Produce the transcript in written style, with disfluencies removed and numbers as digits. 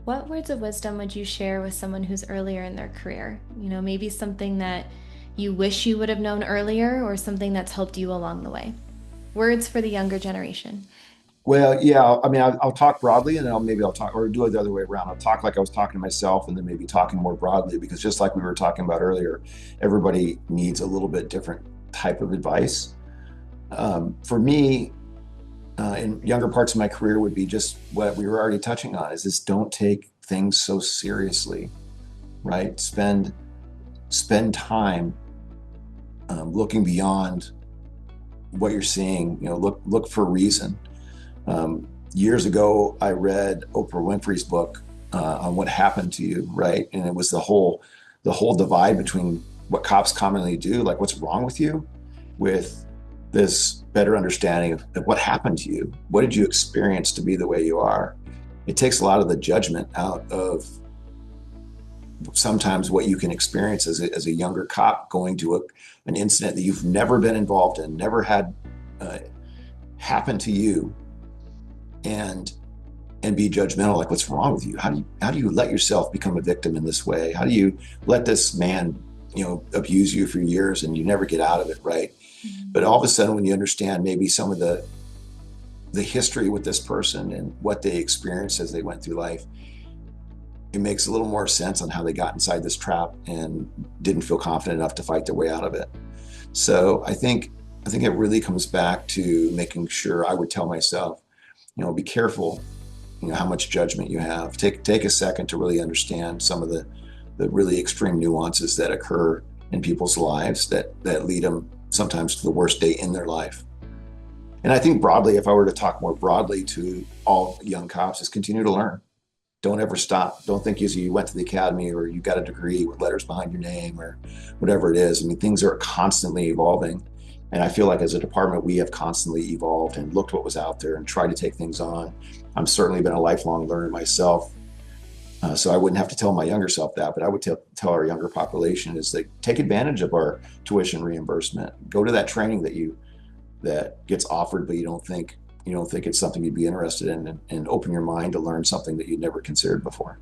what words of wisdom would you share with someone who's earlier in their career? Maybe something that you wish you would have known earlier or something that's helped you along the way. Words for the younger generation. Well, yeah, I mean, I'll talk broadly and then I'll talk or do it the other way around. I'll talk like I was talking to myself and then maybe talking more broadly because just like we were talking about earlier, everybody needs a little bit different type of advice. For me, in younger parts of my career would be just what we were already touching on is this don't take things so seriously, right? Spend time looking beyond what you're seeing, look for a reason. Years ago, I read Oprah Winfrey's book on what happened to you, right? And it was the whole divide between what cops commonly do, like what's wrong with you, with this better understanding of what happened to you. What did you experience to be the way you are? It takes a lot of the judgment out of sometimes what you can experience as a younger cop going to an incident that you've never been involved in, never had uh, happen to you, and be judgmental, like what's wrong with you? How do you let yourself become a victim in this way? How do you let this man abuse you for years and you never get out of it, right? But all of a sudden when you understand maybe some of the history with this person and what they experienced as they went through life, it makes a little more sense on how they got inside this trap and didn't feel confident enough to fight their way out of it. So I think it really comes back to making sure I would tell myself, be careful, how much judgment you have. Take a second to really understand some of the really extreme nuances that occur in people's lives that lead them sometimes to the worst day in their life. And I think broadly, if I were to talk more broadly to all young cops, is continue to learn. Don't ever stop. Don't think you went to the academy or you got a degree with letters behind your name or whatever it is. I mean, things are constantly evolving. And I feel like as a department, we have constantly evolved and looked what was out there and tried to take things on. I'm certainly been a lifelong learner myself. So I wouldn't have to tell my younger self that, but I would tell our younger population is that take advantage of our tuition reimbursement. Go to that training that gets offered, but you don't think it's something you'd be interested in, and open your mind to learn something that you'd never considered before.